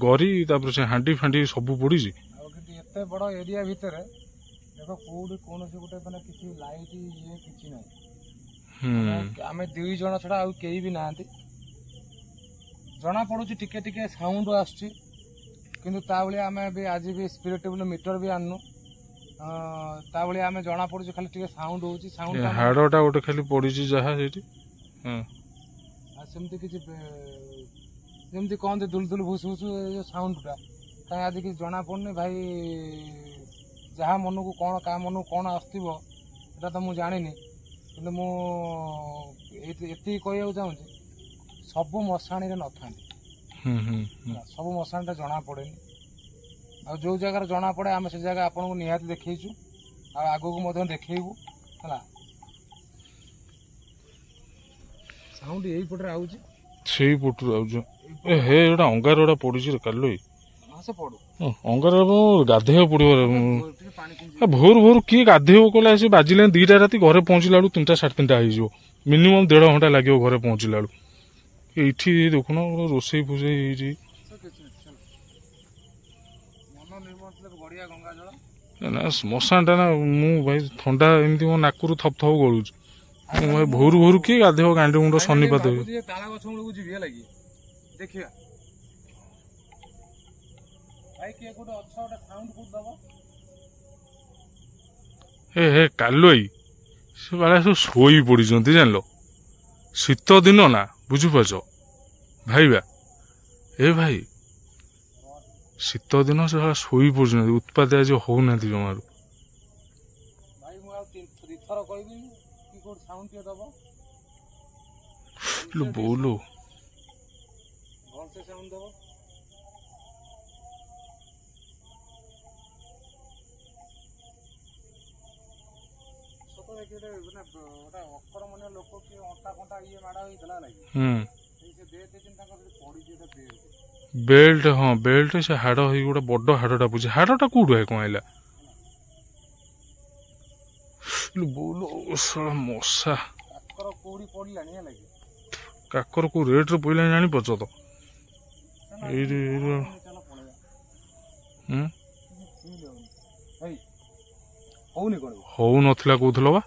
ଗରି ତାପରେ ସେ ହାଣ୍ଡି ଫାଣ୍ଡି ସବୁ ପଡିଛି। ଆଉ କିନ୍ତୁ ଏତେ ବଡ ଏରିଆ ଭିତରେ ଦେଖ କୋଉଠି କୌଣସି ଗୋଟେ ମାନେ କିଛି ଲାଇଟ୍ ଇଏ କିଛି ନାହିଁ। ଆମେ 2 ଜଣ ଛଡା ଆଉ କେହି ବି ନାହାନ୍ତି। ଜଣା ପଡୁଛି ଟିକେ ଟିକେ ସାଉଣ୍ଡ ଆସୁଛି କିନ୍ତୁ ତା ଭଳିଆ ଆମେ ବି ଆଜି ବି ସ୍ପିରିଟେବୁଲ ମିଟର ବି ଆଣିନୁ। ତା ଭଳିଆ ଆମେ ଜଣା ପଡୁଛି ଖାଲି ଟିକେ ସାଉଣ୍ଡ ହଉଛି। ସାଉଣ୍ଡ ହାଡଟା ଗୋଟେ ଖାଲି ପଡିଛି ଯାହା ସେଇଠି। ସେମିତି କିଛି ଯେମିତି କହନ୍ତି ଦୁଲଦୁଲ ଭୁସ ଭୁସ ସାଉଣ୍ଡଟା କାହିଁ ଆଜି କିଛି ଜଣା ପଡୁନି ଭାଇ। ଯାହା ମନକୁ କଣ କାହା ମନକୁ କଣ ଆସୁଥିବ ସେଟା ତ ମୁଁ ଜାଣିନି କିନ୍ତୁ ମୁଁ ଏତିକି କହିବାକୁ ଚାହୁଁଛି ସବୁ ମଶାଣିରେ ନଥାନ୍ତି। ସବୁ ମଶାଣିଟା ଜଣା ପଡେନି ଆଉ ଯୋଉ ଜାଗାରେ ଜଣା ପଡେ ଆମେ ସେ ଜାଗା ଆପଣଙ୍କୁ ନିହାତି ଦେଖେଇଛୁ ଆଉ ଆଗକୁ ମଧ୍ୟ ଦେଖେଇବୁ ହେଲା। ସାଉଣ୍ଡ ଏଇପଟରେ ଆଉଛି ସେଇ ପଟରୁ ଆଉଛ ହେ ଏଟା ଅଙ୍ଗାର ଗୁଡା ପଡିଛି କାଲି ଅଙ୍ଗାର ଗାଧେଇବାକୁ ପଡିବ। ଭୋରୁ ଭୋରୁ କିଏ ଗାଧେଇବ କହିଲା ସେ ବାଜିଲେ 2ଟା ରାତି ଘରେ ପହଞ୍ଚିଲା ବେଳକୁ 3ଟା 3:30 ହେଇଯିବ। ମିନିମମ୍ 1.5 ଘଣ୍ଟା ଲାଗିବ ଘରେ ପହଞ୍ଚିଲା ବେଳକୁ। ଏଇଠି ଦେଖୁନ ରୋଷେଇ ଫୋଷେଇ ହେଇଛି। ନା ଶ୍ମଶାନଟା ନା ମୁଁ ଭାଇ ଥଣ୍ଡା ଏମିତି ମୋ ନାକରୁ ଥପ ଥପ ଗଳୁଛି। ମୁଁ ଭାଇ ଭୋରୁ ଭୋରୁ କିଏ ଗାଧେଇବ ଗାଣ୍ଡି ମୁଣ୍ଡ ଶନିପାତ ତାଳ ଗଛ ମୂଳକୁ ଯିବି ହେଲା କି ଦେଖିବା ଭାଇ କିଏ ଗୋଟେ ଅଛ ଗୋଟେ ସାଉଣ୍ଡ ଦବ। ହେ କାଲୁଇ ସେ ବାଳା ସବୁ ଶୋଇ ପଡିଛନ୍ତି ଜାଣିଲ। ଶୀତ ଦିନ ନା ବୁଝିପାରୁଛ ଭାଇବା ଏ ଭାଇ ଶୀତ ଦିନ ସେ ବାଳା ଶୋଇ ପଡୁଛନ୍ତି ଉତ୍ପାତ ଆଜି ହଉନାହାନ୍ତି ଜମାରୁ। ଭାଇ ମୁଁ ଆଉ 3 ଥର କହିବି କି କୋଉଠି ସାଉଣ୍ଡ ଟିକେ ଦବ ବୋଉଲୋ ଭଲସେ ସାଉଣ୍ଡ ଦବ। ଗୋଟେ ଅକର ମନେ ଲୋକ କି ଅଣ୍ଟା ଫଣ୍ଟା ଇଏ ମାଡ ହେଇଥିଲା ଲାଗି ବେଲ୍ଟ ହଁ ବେଲ୍ଟ ସେ ହାଡ ହେଇ ଗୋଟେ ବଡ ହାଡଟା ବୁଝେ ହାଡଟା କୋଉଠୁ କଣ ଆଇଲା ମଶା କାକର କୋଉ ରେଟରେ ପଇଲାନି ଜାଣିପାରୁଛ ତ ଏଇଠି ହଉ ନଥିଲା କହୁଥିଲ ବା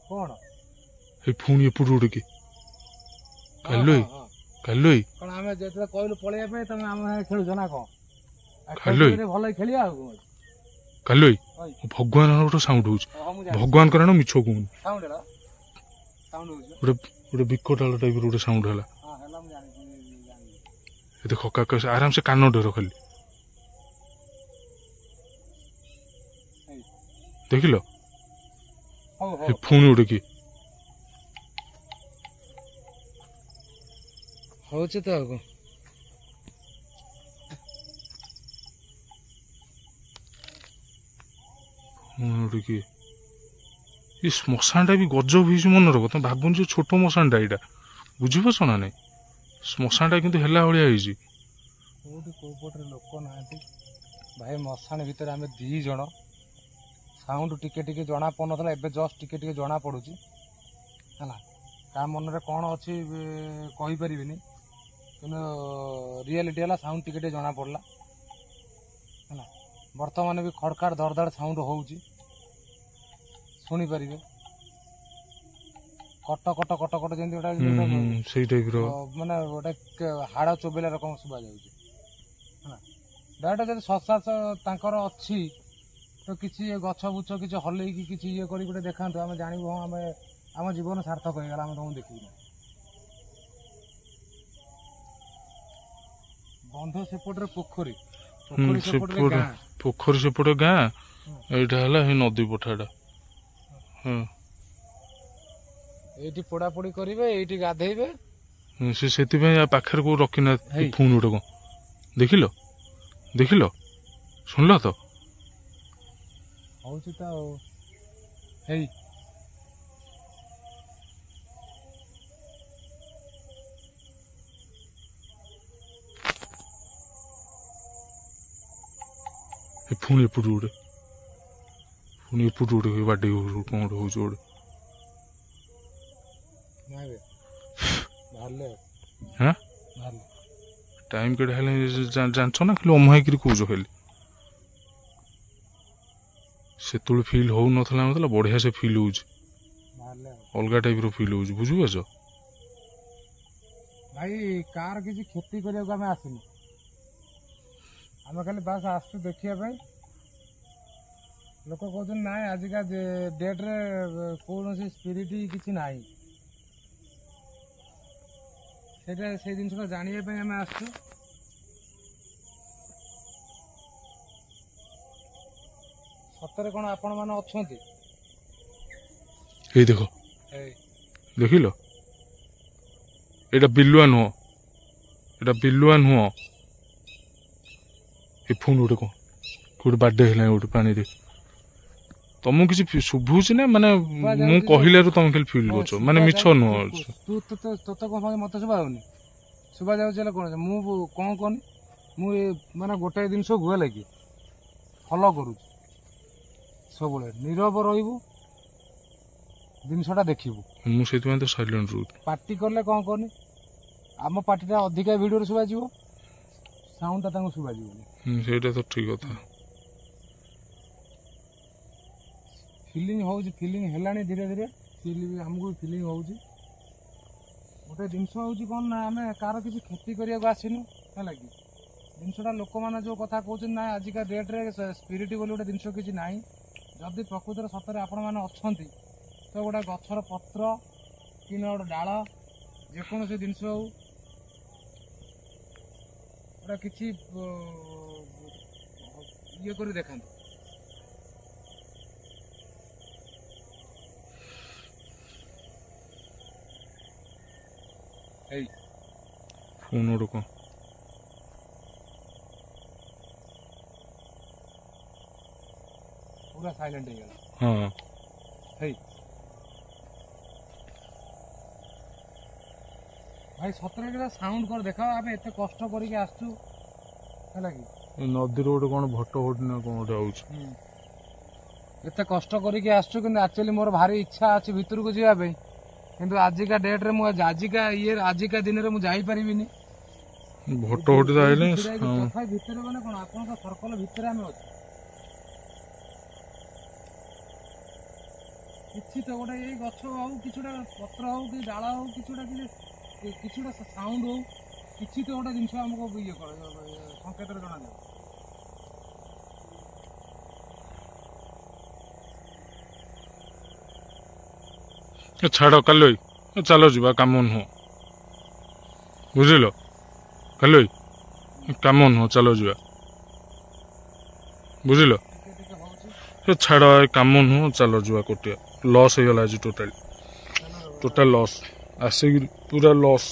କଣ ଏଇ ପୁଣି ଏପଟୁ ଗୋଟେ କି କାଲୁଇ କାଲୁଇ କଣ ଆମେ ଯେତେବେଳେ କହିଲୁ ପଳେଇବା ପାଇଁ ତମେ ଆମ ଖେଳୁଛ ନା କଣ ଭଲ ଖେଳିବା ଆଉ କାଲୁଇ ଭଗବାନ ଗୋଟେ ସାଉଣ୍ଡ ହଉଛି ଭଗବାନ କରଣ ମିଛ କହୁନି ଗୋଟେ ବିକଟାଳ ଟାଇପର ଗୋଟେ ସାଉଣ୍ଡ ହେଲା। ଦେଖ ଆରାମ ସେ କାନ ଡର ଖାଲି ଦେଖିଲ ପୁଣି ଗୋଟେ କିଏ ହଉଛି ତ ଆଉ ଗୋଟେ କିଏ ଏ ଶ୍ମଶାନଟା ବି ଗଜବ ହେଇଛି ମନେ ରଖ ତମେ ଭାବୁନି ଯେ ଛୋଟ ମଶାନଟା ଏଇଟା ବୁଝିପାରୁଛ ନା ନାଇଁ ଶ୍ମଶାନଟା କିନ୍ତୁ ହେଲା ଭଳିଆ ହେଇଛି। କୋଉଠି କୋଉ ପଟରେ ଲୋକ ନାହାନ୍ତି ଭାଇ ମଶାନ ଭିତରେ ଆମେ 2 ଜଣ ସାଉଣ୍ଡ ଟିକେ ଟିକେ ଜଣା ପଡୁନଥିଲା ଏବେ ଜଷ୍ଟ ଟିକେ ଟିକେ ଜଣା ପଡୁଛି ହେଲା। ତା ମନରେ କଣ ଅଛି କହିପାରିବିନି କିନ୍ତୁ ରିଆଲିଟି ହେଲା ସାଉଣ୍ଡ ଟିକେ ଟିକେ ଜଣା ପଡିଲା ହେଲା। ବର୍ତ୍ତମାନ ବି ଖଡଖାଡ ଧଡଧଡ ସାଉଣ୍ଡ ହଉଛି ଶୁଣିପାରିବେ କଟ କଟ କଟ କଟ ଯେମିତି ଗୋଟେ ସେଇ ଟାଇପର ମାନେ ଗୋଟେ ହାଡ ଚୋବେଇଲା ରକମ ଶୁଭା ଯାଉଛି ହେଲା। ଡାଇରେକ୍ଟ ଯଦି ଶ୍ୱାସ ତାଙ୍କର ଅଛି ତ କିଛି ଗଛ ବୁଛ କିଛି ହଲେଇକି କିଛି ଇଏ କରି ଗୋଟେ ଦେଖାନ୍ତୁ ଆମେ ଜାଣିବୁ ହଁ ଆମେ ଆମ ଜୀବନ ସାର୍ଥକ ହେଇଗଲା ଆମେ ତମକୁ ଦେଖିବୁ। ବନ୍ଧ ସେପଟରେ ପୋଖରୀ ପୋଖରୀ ସେପଟେ ଗାଁ ଏଇଟା ହେଲା ଏଇ ନଦୀ ପଠାଟା ଏଇଠି ପୋଡାପୋଡି କରିବେ ଏଇଠି ଗାଧେଇବେ ସେ ସେଥିପାଇଁ ପାଖରେ କୋଉ ରଖିନାହାନ୍ତି ଫୋନ ଗୋଟେ କଣ ଦେଖିଲ ଦେଖିଲ ଶୁଣିଲ ତ ହଉଛି ତ ଆଉ ହେଇ ପୁଣି ଏପଟୁ ଗୋଟେ ବାଡେଇ କଣ ଗୋଟେ ହଉଛି ଗୋଟେ ହଁ ଟାଇମ କେତେ ହେଲେ ଜାଣିଛ ନା ଖାଲି ଅମହାଇକିରି କହୁଛ ଖାଲି ସେତେବେଳେ ଫିଲ୍ ହଉନଥିଲା ନଥିଲା ବଢିଆ ସେ ଫିଲ୍ ହଉଛି ଅଲଗା ଟାଇପ ର ଫିଲ୍ ହଉଛି ବୁଝିପାରୁଛ ଭାଇ କାର କିଛି କ୍ଷତି କରିବାକୁ ଆମେ ଆସିନୁ ଆମେ ଖାଲି ବାସ୍ ଆସୁଛୁ ଦେଖିବା ପାଇଁ ଲୋକ କହୁଛନ୍ତି ନାଇଁ ଆଜିକା ଡେଟ୍ରେ କୌଣସି ସ୍ପିରିଟ୍ କିଛି ନାହିଁ ସେଇଟା ସେଇ ଜିନିଷଟା ଜାଣିବା ପାଇଁ ଆମେ ଆସିଛୁ ସତରେ କ'ଣ ଆପଣମାନେ ଅଛନ୍ତି ଏଇ ଦେଖ ଦେଖିଲ ଏଇଟା ବିଲୁଆ ନୁହଁ ଏ ଫୁଣି ଗୋଟେ କଣ ଗୋଟେ ବାଡେ ହେଲାଣି ଗୋଟେ ପାଣିରେ ତମକୁ କିଛି ଶୁଭୁଛି ନା ମାନେ ମୁଁ କହିଲାରୁ ତମେ ଖାଲି ଫିଲ୍ କରୁଛ ମାନେ ମିଛ ନୁହଁ ତୋତେ କଣ ମତେ ଶୁଭା ହଉନି ଶୁଭା ଯାଉଛି ହେଲେ କଣ ମୁଁ କଣ କହନି ମୁଁ ମାନେ ଗୋଟାଏ ଜିନିଷକୁ ହେଲା କି ଫଲୋ କରୁଛି ସବୁବେଳେ ନୀରବ ରହିବୁ ଜିନିଷଟା ଦେଖିବୁ ମୁଁ ସେଇଥିପାଇଁ ତ ସାଇଲେଣ୍ଟ ରହୁଛି ପାର୍ଟି କଲେ କଣ କହନି ଆମ ପାର୍ଟିଟା ଅଧିକା ଭିଡିଓରେ ଶୁଭାଯିବ ସାଉଣ୍ଡଟା ତାଙ୍କୁ ଶୁଭାଯିବନି ସେଇଟା ତ ଠିକ କଥା ଫିଲିଂ ହଉଛି ଫିଲିଂ ହେଲାଣି ଧୀରେ ଧୀରେ ଆମକୁ ଫିଲିଂ ହଉଛି ଗୋଟେ ଜିନିଷ ହଉଛି କ'ଣ ନା ଆମେ କାହାର କିଛି କ୍ଷତି କରିବାକୁ ଆସିନୁ ହେଲା କି ଜିନିଷଟା ଲୋକମାନେ ଯେଉଁ କଥା କହୁଛନ୍ତି ନା ଆଜିକା ଡେଟ୍ରେ ସ୍ପିରିଟ୍ ବୋଲି ଗୋଟେ ଜିନିଷ କିଛି ନାହିଁ ଯଦି ପ୍ରକୃତରେ ସତରେ ଆପଣମାନେ ଅଛନ୍ତି ତ ଗୋଟେ ଗଛର ପତ୍ର କି ଗୋଟେ ଡାଳ ଯେକୌଣସି ଜିନିଷ ହଉ ଗୋଟେ କିଛି ଇଏ କରି ଦେଖାନ୍ତୁ ଫୋନ ଗୋଟେ କଣ ପୁରା ସାଇଲେଣ୍ଟ ହେଇଗଲା ହଁ ହେଇ ଭାଇ ସତରେ ସାଉଣ୍ଡ କରି ଦେଖାଅ ଆମେ ଏତେ କଷ୍ଟ କରିକି ଆସିଛୁ ହେଲା କି ନଦୀର ଗୋଟେ କଣ ଭଟ ଭଟି ନା କଣ ଗୋଟେ ଆଉଛି ଏତେ କଷ୍ଟ କରିକି ଆସିଛୁ କିନ୍ତୁ ଆକ୍ଚୁଆଲି ମୋର ଭାରି ଇଚ୍ଛା ଅଛି ଭିତରକୁ ଯିବା ପାଇଁ କିନ୍ତୁ ଆଜିକା ଡେଟ୍ରେ ମୁଁ ଆଜିକା ଦିନରେ ମୁଁ ଯାଇପାରିବିନି ଭଟ ଭଟି ଆଇଲେ ତଥାପି ଭିତରେ ମାନେ କଣ ଆପଣଙ୍କ ସର୍କଲ ଭିତରେ ଆମେ ଅଛୁ କିଛି ତ ଗୋଟେ ଏଇ ଗଛ ହଉ କିଛି ଗୋଟେ ପତ୍ର ହଉ କି ଡାଳ ହଉ କିଛି ଗୋଟେ ସାଉଣ୍ଡ ହଉ କିଛି ତ ଗୋଟେ ଜିନିଷ ଆମକୁ ଇଏ ସଂକେତରେ ଜଣାଯାଉ ଛାଡ କାଲି ଚାଲ ଯିବା କାମ ନୁହଁ ବୁଝିଲ କାଲି କାମ ନୁହଁ ଚାଲ ଯିବା ବୁଝିଲ ଛାଡ କାମ ନୁହଁ ଚାଲ ଯିବା କୋଟିଆ ଲସ୍ ହେଇଗଲା ଆଜି ଟୋଟାଲ ଲସ୍ ଆସିକି ପୁରା ଲସ୍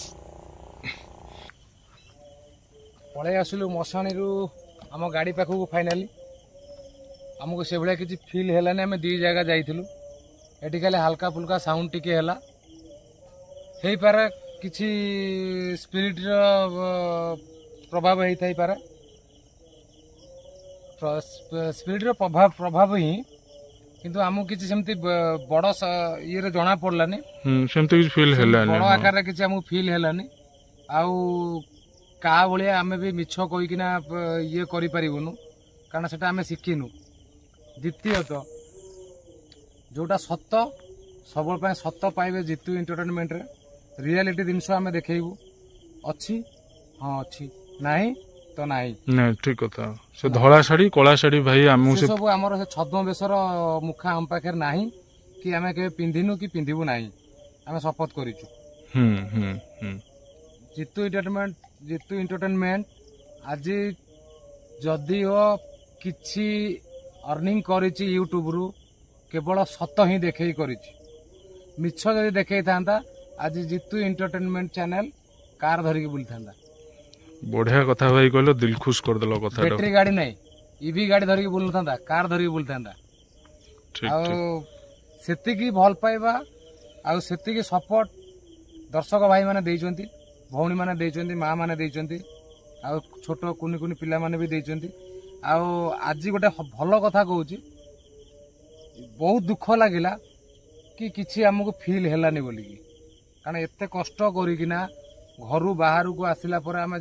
ପଳେଇ ଆସିଲୁ ମଶାଣିରୁ ଆମ ଗାଡ଼ି ପାଖକୁ ଫାଇନାଲି ଆମକୁ ସେଭଳିଆ କିଛି ଫିଲ୍ ହେଲାନି ଆମେ 2 ଜାଗା ଯାଇଥିଲୁ ଏଠି ଖାଲି ହାଲକା ଫୁଲକା ସାଉଣ୍ଡ ଟିକେ ହେଲା ହେଇପାରେ କିଛି ସ୍ପିରିଟର ପ୍ରଭାବ ହେଇଥାଇପାରେ ସ୍ପିରିଟର ପ୍ରଭାବ ହିଁ କିନ୍ତୁ ଆମକୁ କିଛି ସେମିତି ବଡ ଇଏରେ ଜଣା ପଡିଲାନି ସେମିତି କିଛି ଫିଲ୍ ହେଲାନି ବଡ ଆକାରରେ କିଛି ଆମକୁ ଫିଲ୍ ହେଲାନି ଆଉ କାହା ଭଳିଆ ଆମେ ବି ମିଛ କହିକିନା ଇଏ କରିପାରିବୁନୁ କାରଣ ସେଟା ଆମେ ଶିଖିନୁ ଦ୍ୱିତୀୟତଃ ଯୋଉଟା ସତ ସବୁବେଳେ ପାଇଁ ସତ ପାଇବେ ଜିତୁ ଏଣ୍ଟରଟେନମେଣ୍ଟରେ ରିଆଲିଟି ଜିନିଷ ଆମେ ଦେଖେଇବୁ ଅଛି ହଁ ଅଛି ନାହିଁ ତ ନାହିଁ ନାଇଁ ଠିକ କଥା ସେ ଧଳା ଶାଢୀ କଳା ଶାଢୀ ଭାଇ ଆମକୁ ସେ ସବୁ ଆମର ସେ ଛଦ୍ମ ବେଶର ମୁଖା ଆମ ପାଖରେ ନାହିଁ କି ଆମେ କେବେ ପିନ୍ଧିନୁ କି ପିନ୍ଧିବୁ ନାହିଁ ଆମେ ଶପଥ କରିଛୁ ଜିତୁ ଏଣ୍ଟରଟେନମେଣ୍ଟ ଆଜି ଯଦିଓ କିଛି ଅର୍ନିଂ କରିଛି ୟୁଟ୍ୟୁବରୁ କେବଳ ସତ ହିଁ ଦେଖେଇ କରିଛି ମିଛ ଯଦି ଦେଖେଇଥାନ୍ତା ଆଜି ଜିତୁ ଏଣ୍ଟରଟେନମେଣ୍ଟ ଚ୍ୟାନେଲ କାର ଧରିକି ବୁଲିଥାନ୍ତା ବଢିଆ କଥା ଭାଇ କହିଲ ଦିଲ ଖୁଶ କରିଦେଲ କଥା ବ୍ୟାଟେରୀ ଗାଡି ନାହିଁ ଇଭି ଗାଡି ଧରିକି ବୁଲୁଥାନ୍ତା କାର ଧରିକି ବୁଲିଥାନ୍ତା ଆଉ ସେତିକି ଭଲ ପାଇବା ଆଉ ସେତିକି ସପୋର୍ଟ ଦର୍ଶକ ଭାଇ ମାନେ ଦେଇଛନ୍ତି ଭଉଣୀ ମାନେ ଦେଇଛନ୍ତି ମା ମାନେ ଦେଇଛନ୍ତି ଆଉ ଛୋଟ କୁନି କୁନି ପିଲାମାନେ ବି ଦେଇଛନ୍ତି ଆଉ ଆଜି ଗୋଟେ ଭଲ କଥା କହୁଛି, ବହୁତ ଦୁଃଖ ଲାଗିଲା କି କିଛି ଆମକୁ ଫିଲ୍ ହେଲାନି ବୋଲିକି। କାରଣ ଏତେ କଷ୍ଟ କରିକିନା ଘରୁ ବାହାରକୁ ଆସିଲା ପରେ ଆମେ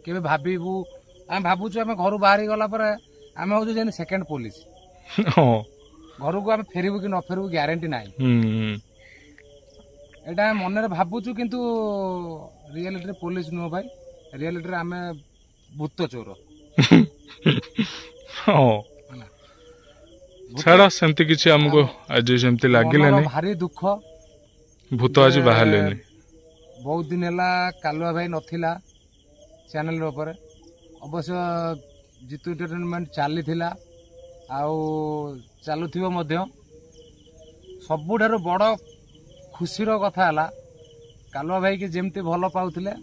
କେବେ ଭାବୁଛୁ ଆମେ ଘରୁ ବାହାରି ଗଲା ପରେ ଆମେ ହଉଛୁ ଯେମିତି ସେକେଣ୍ଡ ପୋଲିସ। ଘରକୁ ଆମେ ଫେରିବୁ କି ନ ଫେରିବୁ ଗ୍ୟାରେଣ୍ଟି ନାହିଁ। ଏଇଟା ଆମେ ମନରେ ଭାବୁଛୁ, କିନ୍ତୁ ରିଆଲିଟିରେ ପୋଲିସ ନୁହଁ ଭାଇ, ରିଆଲିଟିରେ ଆମେ ଭୂତ ଚୋର। ଛାଡ, ସେମିତି କିଛି ଆମକୁ ଆଜି ସେମିତି ଲାଗିଲାନି। ଭାରି ଦୁଃଖ, ଭୂତ ଆଜି ବାହାରିଲେନି। ବହୁତ ଦିନ ହେଲା କାଲୁଆ ଭାଇ ନଥିଲା ଚ୍ୟାନେଲ ଉପରେ। ଅବଶ୍ୟ ଜିତୁ ଏଣ୍ଟରଟେନମେଣ୍ଟ ଚାଲିଥିଲା ଆଉ ଚାଲୁଥିବ ମଧ୍ୟ। ସବୁଠାରୁ ବଡ଼ ଖୁସିର କଥା ହେଲା କାଲୁଆ ଭାଇକି ଯେମିତି ଭଲ ପାଉଥିଲେ,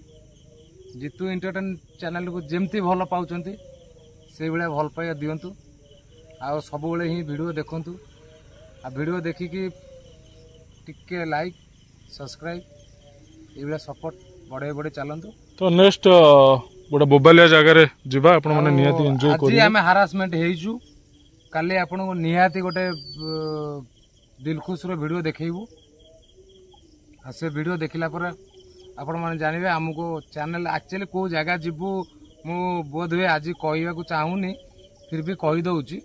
ଜିତୁ ଏଣ୍ଟରଟେନ ଚ୍ୟାନେଲକୁ ଯେମିତି ଭଲ ପାଉଛନ୍ତି ସେଇଭଳିଆ ଭଲ ପାଇବା ଦିଅନ୍ତୁ। ଆଉ ସବୁବେଳେ ହିଁ ଭିଡ଼ିଓ ଦେଖନ୍ତୁ। ଆଉ ଭିଡ଼ିଓ ଦେଖିକି ଟିକେ ଲାଇକ୍ ସବସ୍କ୍ରାଇବ୍ ଏଇଭଳିଆ ସପୋର୍ଟ ବଢ଼େଇ ଚାଲନ୍ତୁ। ତ ନେକ୍ସଟ ଗୋଟେ ବୋବାଲିଆ ଜାଗାରେ ଯିବା, ଆପଣ ମାନେ ନିହାତି ଏନ୍ଜୟ କରିବେ। ଆଜି ଆମେ ହାରାସମେଣ୍ଟ ହେଇଛୁ, କାଲି ଆପଣଙ୍କୁ ନିହାତି ଗୋଟେ ଦିଲଖୁସର ଭିଡ଼ିଓ ଦେଖେଇବୁ। ଆଉ ସେ ଭିଡ଼ିଓ ଦେଖିଲା ପରେ ଆପଣମାନେ ଜାଣିବେ ଆମକୁ ଚ୍ୟାନେଲ ଆକ୍ଚୁଆଲି କେଉଁ ଜାଗା ଯିବୁ ମୁଁ ବୋଧ ହୁଏ ଆଜି କହିବାକୁ ଚାହୁଁନି, ଫିର୍ ବି କହିଦେଉଛି।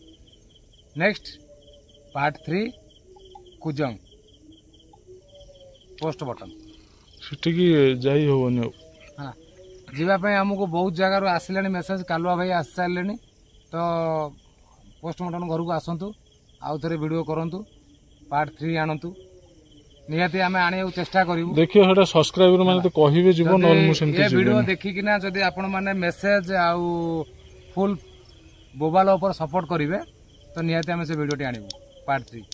Next part 3 Kujang post button, ସେଠିକି ଯାଇ ହବନି ଆଉ। ହଁ, ଯିବା ପାଇଁ ଆମକୁ ବହୁତ ଜାଗାରୁ ଆସିଲାଣି ମେସେଜ, କାଲୁଆ ଭାଇ ଆସି ସାରିଲେଣି। ତ ପୋଷ୍ଟ ବଟନ ଘରକୁ ଆସନ୍ତୁ, ଆଉ ଥରେ ଭିଡ଼ିଓ କରନ୍ତୁ, ପାର୍ଟ 3 ଆଣନ୍ତୁ। ନିହାତି ଆମେ ଆଣିବାକୁ ଚେଷ୍ଟା କରିବୁ। ଦେଖିବ ସେଟା ସବସ୍କ୍ରାଇବର ମାନେ ତ କହିବେ ଯିବ, ନହେଲେ ମୁଁ ସେମିତି ଏ ଭିଡ଼ିଓ ଦେଖିକିନା ଯଦି ଆପଣ ମାନେ ମେସେଜ ଆଉ ଫୁଲ ବୋବାଲ ଉପରେ ସପୋର୍ଟ କରିବେ ତ ନିହାତି ଆମେ ସେ ଭିଡ଼ିଓଟି ଆଣିବୁ ପାର୍ଟ 3।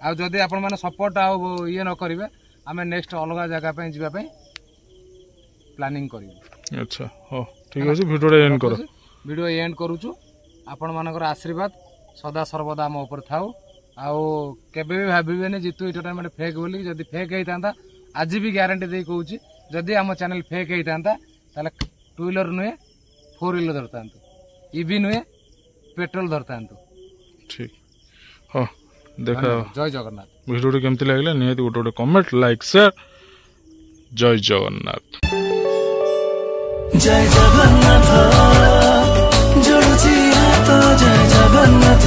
ଆଉ ଯଦି ଆପଣ ମାନେ ସପୋର୍ଟ ଆଉ ଇଏ ନ କରିବେ ଆମେ ନେକ୍ସଟ ଅଲଗା ଜାଗା ପାଇଁ ଯିବା ପାଇଁ ପ୍ଲାନିଂ କରିବୁ। ଆଚ୍ଛା, ହଉ ଠିକ ଅଛି, ଭିଡ଼ିଓଟା ଏଣ୍ଡ କର। ଭିଡ଼ିଓ ଏଣ୍ଡ କରୁଛୁ। ଆପଣମାନଙ୍କର ଆଶୀର୍ବାଦ ସଦା ସର୍ବଦା ଆମ ଉପରେ ଥାଉ। ଆଉ କେବେ ବି ଭାବିବେନି ଜିତୁ ଏଣ୍ଟରଟେନମେଣ୍ଟ ଫେକ୍ ବୋଲି। ଯଦି ଫେକ୍ ହେଇଥାନ୍ତା, ଆଜି ବି ଗ୍ୟାରେଣ୍ଟି ଦେଇ କହୁଛି, ଯଦି ଆମ ଚ୍ୟାନେଲ ଫେକ୍ ହେଇଥାନ୍ତା ତାହେଲେ 2 ହ୍ୱିଲର ନୁହେଁ 4 ହ୍ୱିଲର ଧରିଥାନ୍ତୁ, ଇଭି ନୁହେଁ ପେଟ୍ରୋଲ ଧରିଥାନ୍ତୁ। ଠିକ, ହଁ ଦେଖା। ଜୟ ଜଗନ୍ନାଥ। ଭିଡ଼ିଓଟି କେମିତି ଲାଗିଲା ନିହାତି ଗୋଟେ କମେଣ୍ଟ, ଲାଇକ୍, ସେୟାର। ଜୟ ଜଗନ୍ନାଥ। ଜୟ ଜଗନ୍ନାଥ, ଯୋଡୁଛି ହାତ, ଜୟ ଜଗନ୍ନାଥ।